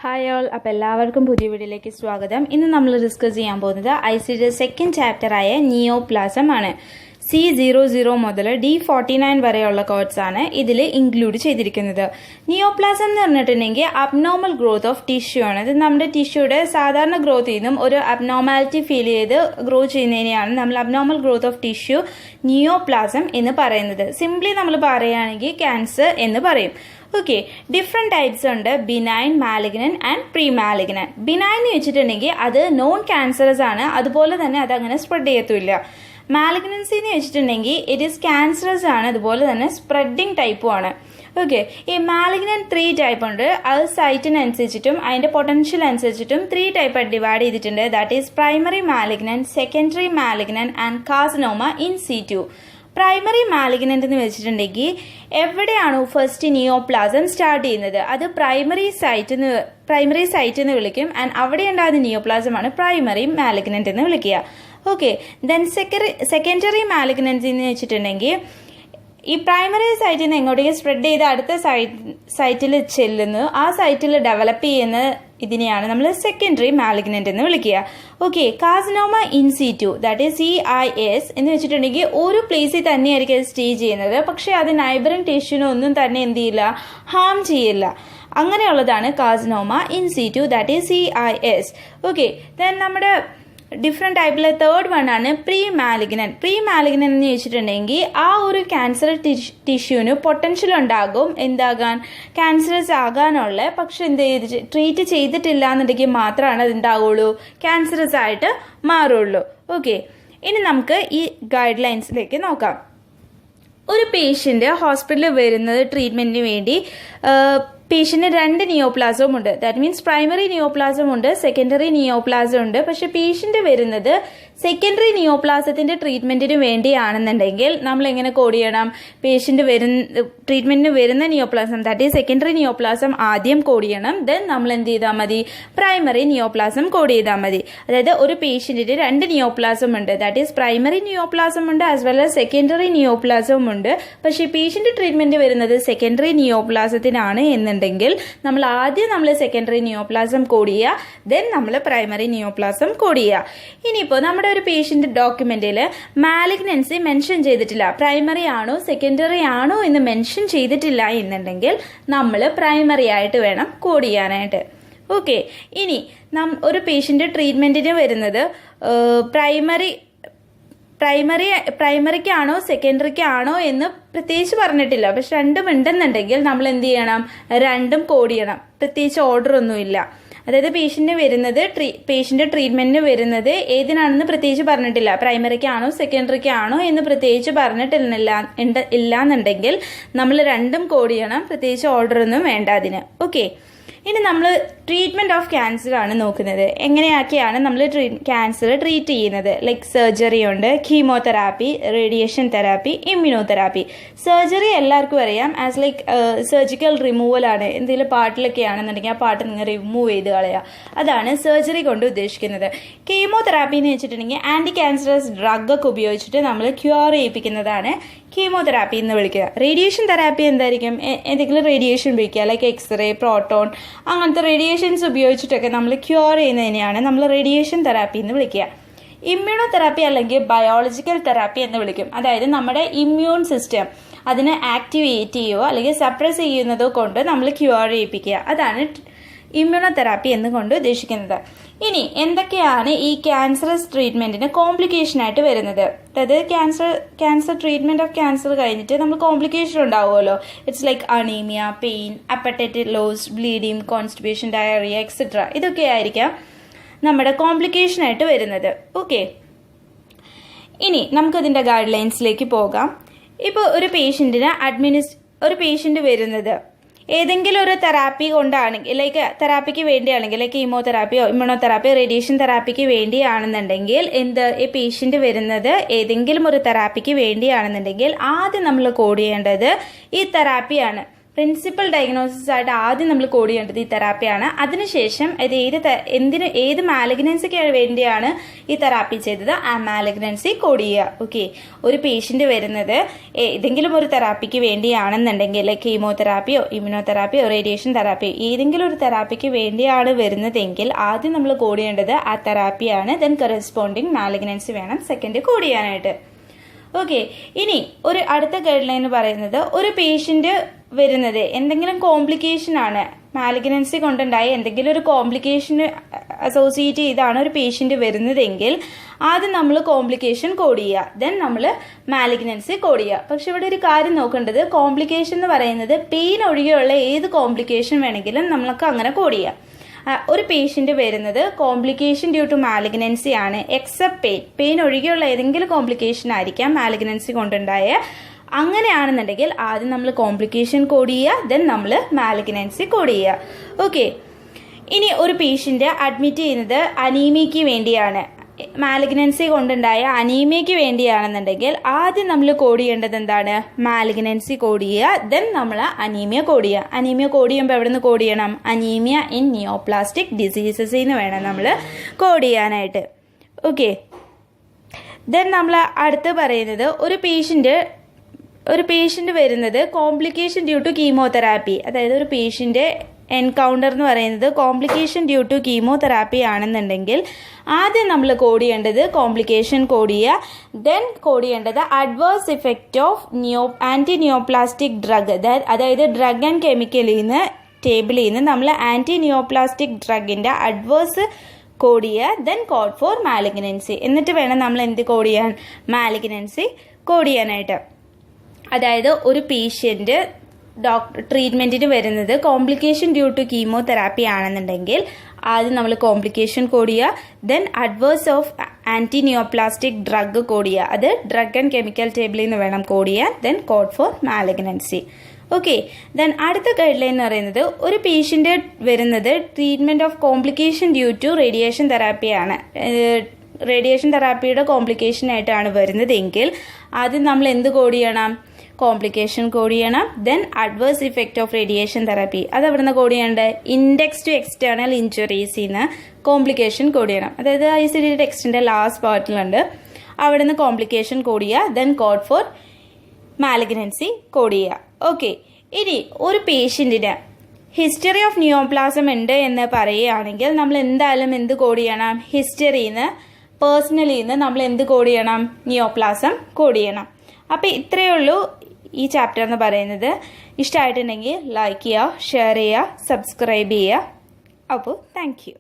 Hi all, അപ്പോൾ എല്ലാവർക്കും പുതിയ വീഡിയോയിലേക്ക് സ്വാഗതം. ഇന്ന് നമ്മൾ ഡിസ്കസ് ചെയ്യാൻ പോകുന്നത് ICD സെക്കൻഡ് ചാപ്റ്ററായ നിയോപ്ലാസം ആണ്. C00 മുതൽ D49 വരെയുള്ള കോഡ്സ് ആണ് ഇതിൽ ഇൻക്ലൂഡ് ചെയ്തിരിക്കുന്നത്. നിയോപ്ലാസം എന്ന് പറഞ്ഞിട്ടുണ്ടെങ്കിൽ അബ്നോർമൽ ഗ്രോത്ത് ഓഫ് ടിഷ്യൂ ആണ്. ഇത് നമ്മുടെ ടിഷ്യൂയുടെ സാധാരണ ഗ്രോത്തിൽ നിന്നും ഒരു അബ്നോർമാലിറ്റി ഫീൽ ചെയ്ത് ഗ്രോ ചെയ്യുന്നതിനെയാണ് നമ്മൾ abnormal growth of tissue neoplasm എന്ന് പറയുന്നത്. സിംപ്ലി നമ്മൾ പറയുകയാണെങ്കിൽ ക്യാൻസർ എന്ന് പറയും. ഓക്കെ, ഡിഫറെൻറ്റ് ടൈപ്സ് ഉണ്ട്: benign, malignant and pre malignant. Benign എന്ന് വെച്ചിട്ടുണ്ടെങ്കിൽ അത് നോൺ ക്യാൻസറസ് ആണ്, അതുപോലെ തന്നെ അതങ്ങനെ സ്പ്രെഡ് ചെയ്യത്തില്ല. മാലിഗ്നൻസി എന്ന് വെച്ചിട്ടുണ്ടെങ്കിൽ ഇറ്റ് ഈസ് ക്യാൻസറസ് ആണ്, അതുപോലെ തന്നെ സ്പ്രെഡിങ് ടൈപ്പും ആണ്. ഓക്കെ, ഈ മാലിഗ്നൻ 3 ടൈപ്പ് ഉണ്ട്. അത് സൈറ്റിനനുസരിച്ചിട്ടും അതിന്റെ പൊട്ടൻഷ്യൽ അനുസരിച്ചിട്ടും 3 ടൈപ്പായിട്ട് ഡിവൈഡ് ചെയ്തിട്ടുണ്ട്. That is primary malignant, secondary malignant and carcinoma in situ. Primary malignant എന്ന് വെച്ചിട്ടുണ്ടെങ്കിൽ എവിടെയാണോ ഫസ്റ്റ് നിയോപ്ലാസം സ്റ്റാർട്ട് ചെയ്യുന്നത് അത് പ്രൈമറി സൈറ്റ് എന്ന് വിളിക്കും. ആൻഡ് അവിടെ ഉണ്ടാകുന്ന നിയോപ്ലാസമാണ് പ്രൈമറി മാലിഗ്നന്റ് എന്ന് വിളിക്കുക. ഓക്കെ, ദെൻ സെക്കൻഡറി മാലിഗ്നൻസി എന്ന് വെച്ചിട്ടുണ്ടെങ്കിൽ ഈ പ്രൈമറി സൈറ്റിൽ നിന്ന് എങ്ങോട്ടേക്ക് സ്പ്രെഡ് ചെയ്ത് അടുത്ത സൈറ്റിൽ ചെല്ലുന്നു, ആ സൈറ്റിൽ ഡെവലപ്പ് ചെയ്യുന്ന ഇതിനെയാണ് നമ്മൾ സെക്കൻഡറി മാലിഗ്നന്റ് എന്ന് വിളിക്കുക. Okay, carcinoma in situ, that is CIS എന്ന് വെച്ചിട്ടുണ്ടെങ്കിൽ ഒരു പ്ലേസിൽ തന്നെയായിരിക്കും അത് സ്റ്റേ ചെയ്യുന്നത്, പക്ഷെ അത് നൈബറിംഗ് ടിഷ്യൂവിനെ ഒന്നും തന്നെ എന്ത് ചെയ്യില്ല, ഹാം ചെയ്യില്ല. അങ്ങനെയുള്ളതാണ് carcinoma in situ, that is CIS. Okay, then നമ്മുടെ ഡിഫറെൻറ്റ് ടൈപ്പിലെ തേർഡ് വൺ ആണ് പ്രീ മാലിഗ്നൻ. പ്രീ മാലിഗ്നൻ എന്ന് ചോദിച്ചിട്ടുണ്ടെങ്കിൽ ആ ഒരു ക്യാൻസർ ടിഷ്യൂവിന് പൊട്ടൻഷ്യൽ ഉണ്ടാകും എന്താകാൻ, ക്യാൻസറസ് ആകാനുള്ള, പക്ഷെ എന്ത് ചെയ്ത് ട്രീറ്റ് ചെയ്തിട്ടില്ല എന്നുണ്ടെങ്കിൽ മാത്രമാണ് അത് ഉണ്ടാവുള്ളൂ, ക്യാൻസറസ് ആയിട്ട് മാറുള്ളൂ. ഓക്കെ, ഇനി നമുക്ക് ഈ ഗൈഡ് ലൈൻസിലേക്ക് നോക്കാം. ഒരു പേഷ്യൻ്റ് ഹോസ്പിറ്റലിൽ വരുന്നത് ട്രീറ്റ്മെൻറ്റിന് വേണ്ടി പേഷ്യന് 2 നിയോപ്ലാസം ഉണ്ട്. ദാറ്റ് മീൻസ് പ്രൈമറി നിയോപ്ലാസം ഉണ്ട്, സെക്കൻഡറി നിയോപ്ലാസം ഉണ്ട്. പക്ഷെ പേഷ്യന്റ് വരുന്നത് സെക്കൻഡറി നിയോപ്ലാസത്തിന്റെ ട്രീറ്റ്മെന്റിന് വേണ്ടിയാണെന്നുണ്ടെങ്കിൽ നമ്മൾ എങ്ങനെ കോഡ് ചെയ്യണം? പേഷ്യന്റ് ട്രീറ്റ്മെന്റിന് വരുന്ന neoplasm, that is secondary neoplasm ആദ്യം കോഡ് ചെയ്യണം. ദെൻ നമ്മൾ എന്ത് ചെയ്താൽ മതി, പ്രൈമറി നിയോപ്ലാസം കോഡ് ചെയ്താൽ മതി. അതായത് ഒരു പേഷ്യന്റിന് 2 നിയോപ്ലാസം ഉണ്ട്, ദാറ്റ് ഈസ് പ്രൈമറി നിയോപ്ലാസം ഉണ്ട് as well as secondary neoplasm ഉണ്ട്. പക്ഷേ പേഷ്യന്റ് ട്രീറ്റ്മെന്റ് വരുന്നത് സെക്കൻഡറി നിയോപ്ലാസത്തിനാണ് എന്നുണ്ടെങ്കിൽ നമ്മൾ സെക്കൻഡറി നിയോപ്ലാസം കോഡ് ചെയ്യുക, ദെൻ നമ്മൾ പ്രൈമറി നിയോപ്ലാസം കോഡ് ചെയ്യുക. ഇനിയിപ്പോൾ നമ്മുടെ ഒരു പേഷ്യന്റ് ഡോക്യുമെന്റിൽ മാലിഗ്നൻസി മെൻഷൻ ചെയ്തിട്ടില്ല, പ്രൈമറി ആണോ സെക്കൻഡറി ആണോ എന്ന് മെൻഷൻ ചെയ്തിട്ടില്ല എന്നുണ്ടെങ്കിൽ നമ്മൾ പ്രൈമറി ആയിട്ട് വേണം കോഡ് ചെയ്യാനായിട്ട്. ഓക്കെ, ഇനി ഒരു പേഷ്യന്റ് ട്രീറ്റ്മെന്റിന് വരുന്നത് പ്രൈമറിക്കാണോ സെക്കൻഡറിക്കാണോ എന്ന് പ്രത്യേകിച്ച് പറഞ്ഞിട്ടില്ല, പക്ഷെ രണ്ടും ഉണ്ടെന്നുണ്ടെങ്കിൽ നമ്മൾ എന്ത് ചെയ്യണം, രണ്ടും കോഡ് ചെയ്യണം. പ്രത്യേകിച്ച് ഓർഡർ ഒന്നുമില്ല. അതായത് പേഷ്യന്റ് ട്രീറ്റ്മെന്റിന് വരുന്നത് ഏതിനാണെന്ന് പ്രത്യേകിച്ച് പറഞ്ഞിട്ടില്ല, പ്രൈമറിക്കാണോ സെക്കൻഡറിക്കാണോ എന്ന് പ്രത്യേകിച്ച് ഇല്ലാന്നുണ്ടെങ്കിൽ നമ്മൾ രണ്ടും കോഡ് ചെയ്യണം. പ്രത്യേകിച്ച് ഓർഡർ ഒന്നും വേണ്ട അതിന്. ഓക്കെ, ഇനി നമ്മൾ ട്രീറ്റ്മെന്റ് ഓഫ് ക്യാൻസർ ആണ് നോക്കുന്നത്. എങ്ങനെയൊക്കെയാണ് നമ്മൾ ക്യാൻസർ ട്രീറ്റ് ചെയ്യുന്നത്? ലൈക്ക് സർജറി ഉണ്ട്, chemotherapy, radiation therapy, immunotherapy. Surgery എല്ലാവർക്കും അറിയാം ആസ് ലൈക്ക് സർജിക്കൽ റിമൂവൽ ആണ്. എന്തെങ്കിലും പാർട്ടിലൊക്കെ ആണെന്നുണ്ടെങ്കിൽ ആ പാർട്ട് നിങ്ങൾ റിമൂവ് ചെയ്ത് കളയുക, അതാണ് സർജറി കൊണ്ട് ഉദ്ദേശിക്കുന്നത്. കീമോതെറാപ്പി എന്ന് വെച്ചിട്ടുണ്ടെങ്കിൽ ആന്റി ക്യാൻസറസ് ഡ്രഗ് ഒക്കെ ഉപയോഗിച്ചിട്ട് നമ്മൾ ക്യൂർ ചെയ്യിപ്പിക്കുന്നതാണ് കീമോതെറാപ്പി എന്ന് വിളിക്കുക. റേഡിയേഷൻ തെറാപ്പി എന്തായിരിക്കും? എന്തെങ്കിലും റേഡിയേഷൻ ഉപയോഗിക്കുക, ലൈക്ക് എക്സ്റേ, പ്രോട്ടോൺ, അങ്ങനത്തെ റേഡിയേഷൻസ് ഉപയോഗിച്ചിട്ടൊക്കെ നമ്മൾ ക്യൂർ ചെയ്യുന്നതിനെയാണ് നമ്മൾ റേഡിയേഷൻ തെറാപ്പി എന്ന് വിളിക്കുക. ഇമ്മ്യൂണോ തെറാപ്പി അല്ലെങ്കിൽ ബയോളജിക്കൽ തെറാപ്പി എന്ന് വിളിക്കും. അതായത് നമ്മുടെ ഇമ്മ്യൂൺ സിസ്റ്റം അതിനെ ആക്ടിവേറ്റ് ചെയ്യുകയോ അല്ലെങ്കിൽ സപ്രസ് ചെയ്യുന്നതോ കൊണ്ട് നമ്മൾ ക്യൂർ ചെയ്യിപ്പിക്കുക, അതാണ് ഇമ്മ്യൂണോ തെറാപ്പി എന്നുകൊണ്ട് ഉദ്ദേശിക്കുന്നത്. ഇനി എന്തൊക്കെയാണ് ഈ ക്യാൻസറസ് ട്രീറ്റ്മെന്റിന് കോംപ്ലിക്കേഷൻ ആയിട്ട് വരുന്നത്? അതായത് ക്യാൻസർ ട്രീറ്റ്മെന്റ് ഓഫ് ക്യാൻസർ കഴിഞ്ഞിട്ട് നമ്മൾ കോംപ്ലിക്കേഷൻ ഉണ്ടാവുമല്ലോ. It's like anaemia, pain, appetite loss, bleeding, constipation, diarrhoea etcetera. ഇതൊക്കെ ആയിരിക്കാം നമ്മുടെ കോംപ്ലിക്കേഷൻ ആയിട്ട് വരുന്നത്. ഓക്കെ, ഇനി നമുക്കതിന്റെ ഗൈഡ് ലൈൻസിലേക്ക് പോകാം. ഇപ്പോൾ ഒരു പേഷ്യന്റ് വരുന്നത് ഏതെങ്കിലും ഒരു തെറാപ്പി കൊണ്ടാണെങ്കിൽ, ലൈക്ക് തെറാപ്പിക്ക് വേണ്ടിയാണെങ്കിൽ, ലൈക്ക് കീമോതെറാപ്പിയോ ഇമ്മ്യൂണോതെറാപ്പിയോ റേഡിയേഷൻ തെറാപ്പിക്ക് വേണ്ടിയാണെന്നുണ്ടെങ്കിൽ ഈ പേഷ്യന്റ് വരുന്നത് ഏതെങ്കിലും ഒരു തെറാപ്പിക്ക് വേണ്ടിയാണെന്നുണ്ടെങ്കിൽ ആദ്യം നമ്മൾ കോഡ് ചെയ്യേണ്ടത് ഈ തെറാപ്പിയാണ്. പ്രിൻസിപ്പൽ ഡയഗ്നോസിസ് ആയിട്ട് ആദ്യം നമ്മൾ കോഡ് ചെയ്യേണ്ടത് ഈ തെറാപ്പിയാണ്. അതിനുശേഷം ഏത് മാലിഗ്നൻസിക്ക് വേണ്ടിയാണ് ഈ തെറാപ്പി ചെയ്തത്, ആ മാലിഗ്നൻസി കോഡ് ചെയ്യുക. ഓക്കെ, ഒരു പേഷ്യന്റ് വരുന്നത് ഏതെങ്കിലും ഒരു തെറാപ്പിക്ക് വേണ്ടിയാണെന്നുണ്ടെങ്കിൽ കീമോതെറാപ്പിയോ ഇമ്മ്യൂണോതെറാപ്പിയോ റേഡിയേഷൻ തെറാപ്പിയോ ഏതെങ്കിലും ഒരു തെറാപ്പിക്ക് വേണ്ടിയാണ് വരുന്നതെങ്കിൽ ആദ്യം നമ്മൾ കോഡ് ചെയ്യേണ്ടത് ആ തെറാപ്പിയാണ്. ദെൻ കറസ്പോണ്ടിങ് മാലിഗ്നൻസി വേണം സെക്കൻഡ് കോഡ് ചെയ്യാനായിട്ട്. ഓക്കെ, ഇനി ഒരു അടുത്ത ഗൈഡ് ലൈൻ പറയുന്നത് ഒരു പേഷ്യന്റ് വരുന്നത് എന്തെങ്കിലും കോംപ്ലിക്കേഷൻ ആണ്, മാലിഗ്നൻസി കൊണ്ടുണ്ടായ എന്തെങ്കിലും ഒരു കോംപ്ലിക്കേഷന് അസോസിയേറ്റ് ചെയ്താണ് ഒരു പേഷ്യന്റ് വരുന്നതെങ്കിൽ ആദ്യം നമ്മൾ കോംപ്ലിക്കേഷൻ കോഡ് ചെയ്യുക, ദെൻ നമ്മൾ മാലിഗ്നൻസി കോഡ് ചെയ്യുക. പക്ഷെ ഇവിടെ ഒരു കാര്യം നോക്കേണ്ടത്, കോംപ്ലിക്കേഷൻ എന്ന് പറയുന്നത് പെയിൻ ഒഴികെയുള്ള ഏത് കോംപ്ലിക്കേഷൻ വേണമെങ്കിലും നമ്മൾക്ക് അങ്ങനെ കോഡ് ചെയ്യാം. ഒരു പേഷ്യന്റ് വരുന്നത് കോംപ്ലിക്കേഷൻ ഡ്യൂ ടു മാലിഗ്നൻസി ആണ്, എക്സെപ്റ്റ് പെയിൻ ഒഴികെയുള്ള ഏതെങ്കിലും കോംപ്ലിക്കേഷൻ ആയിരിക്കാം മാലിഗ്നൻസി കൊണ്ടുണ്ടായ. അങ്ങനെയാണെന്നുണ്ടെങ്കിൽ ആദ്യം നമ്മൾ കോംപ്ലിക്കേഷൻ കോഡ് ചെയ്യുക, ദെൻ നമ്മൾ മാലിഗ്നൻസി കോഡ് ചെയ്യുക. ഓക്കെ, ഇനി ഒരു പേഷ്യന്റ് അഡ്മിറ്റ് ചെയ്യുന്നത് അനീമിയയ്ക്ക് വേണ്ടിയാണ്, മാലിഗ്നൻസി കൊണ്ടുണ്ടായ അനീമിയയ്ക്ക് വേണ്ടിയാണെന്നുണ്ടെങ്കിൽ ആദ്യം നമ്മൾ കോഡ് ചെയ്യേണ്ടത് എന്താണ്, മാലിഗ്നൻസി കോഡ് ചെയ്യുക, ദെൻ നമ്മൾ അനീമിയ കോഡ് ചെയ്യുക. അനീമിയ കോഡ് ചെയ്യുമ്പോൾ എവിടെ നിന്ന് കോഡ് ചെയ്യണം, അനീമിയ ഇൻ നിയോപ്ലാസ്റ്റിക് ഡിസീസസിൽ നിന്ന് വേണം നമ്മൾ കോഡ് ചെയ്യാനായിട്ട്. ഓക്കെ, ദെൻ നമ്മൾ അടുത്ത് പറയുന്നത് ഒരു പേഷ്യന്റ് വരുന്നത് കോംപ്ലിക്കേഷൻ ഡ്യൂ ടു കീമോതെറാപ്പി, അതായത് ഒരു പേഷ്യന്റ് എൻകൗണ്ടർ എന്ന് പറയുന്നത് കോംപ്ലിക്കേഷൻ ഡ്യൂ ടു കീമോതെറാപ്പി ആണെന്നുണ്ടെങ്കിൽ ആദ്യം നമ്മൾ കോഡ് ചെയ്യേണ്ടത് കോംപ്ലിക്കേഷൻ കോഡ് ചെയ്യുക, ദെൻ കോഡ് ചെയ്യേണ്ടത് adverse effect of anti neoplastic drug, അതായത് ഡ്രഗ് ആൻഡ് കെമിക്കലിൽ നിന്ന് ടേബിളിൽ നിന്ന് നമ്മൾ ആന്റി നിയോപ്ലാസ്റ്റിക് ഡ്രഗിന്റെ അഡ്വേഴ്സ് കോഡ് ചെയ്യുക, ദെൻ കോഡ് ഫോർ മാലിഗ്നൻസി. എന്നിട്ട് വേണം നമ്മൾ എന്ത് കോഡ് ചെയ്യാൻ, മാലിഗ്നൻസി കോഡ് ചെയ്യാനായിട്ട്. അതായത് ഒരു പേഷ്യന്റ് ട്രീറ്റ്മെന്റിന് വരുന്നത് കോംപ്ലിക്കേഷൻ ഡ്യൂ ടു കീമോതെറാപ്പി ആണെന്നുണ്ടെങ്കിൽ ആദ്യം നമ്മൾ കോംപ്ലിക്കേഷൻ കോഡ് ചെയ്യുക, then adverse of anti neoplastic drug code ചെയ്യുക, അത് ഡ്രഗ് ആൻഡ് കെമിക്കൽ ടേബിളിൽ നിന്ന് വേണം കോഡ് ചെയ്യാൻ, then code for malignancy. Okay, then അടുത്ത ഗൈഡ് ലൈൻ എന്ന് പറയുന്നത് ഒരു പേഷ്യന്റ് വരുന്നത് treatment of complication due to radiation തെറാപ്പിയാണ്, റേഡിയേഷൻ തെറാപ്പിയുടെ കോംപ്ലിക്കേഷൻ ആയിട്ടാണ് വരുന്നതെങ്കിൽ ആദ്യം നമ്മൾ എന്ത് കോഡ് ചെയ്യണം, കോംപ്ലിക്കേഷൻ കോഡ് ചെയ്യണം, then adverse effect of radiation therapy അത് എവിടെ നിന്ന് കോഡ് ചെയ്യേണ്ടത്, ഇൻഡെക്സ് ടു എക്സ്റ്റേണൽ ഇഞ്ചുറീസിൽ നിന്ന് കോംപ്ലിക്കേഷൻ കോഡ് ചെയ്യണം. അതായത് ICD ടെക്സ്റ്റിന്റെ ലാസ്റ്റ് പാർട്ടിലുണ്ട്, അവിടെ നിന്ന് കോംപ്ലിക്കേഷൻ കോഡ് ചെയ്യുക, then code for malignancy code ചെയ്യുക. ഓക്കെ, ഇനി ഒരു പേഷ്യന്റിന് ഹിസ്റ്ററി ഓഫ് നിയോപ്ലാസം ഉണ്ട് എന്ന് പറയുകയാണെങ്കിൽ നമ്മൾ എന്തായാലും എന്ത് കോഡ് ചെയ്യണം, ഹിസ്റ്ററിന്ന് പേഴ്സണലിൽ നിന്ന് നമ്മൾ എന്ത് കോഡ് ചെയ്യണം, നിയോപ്ലാസം കോഡ് ചെയ്യണം. അപ്പം ഇത്രയേ ഉള്ളൂ ഈ ചാപ്റ്റർ എന്ന് പറയുന്നത്. ഇഷ്ടമായിട്ടുണ്ടെങ്കിൽ ലൈക്ക് ചെയ്യുക, ഷെയർ ചെയ്യുക, സബ്സ്ക്രൈബ് ചെയ്യുക. അപ്പോൾ താങ്ക് യു.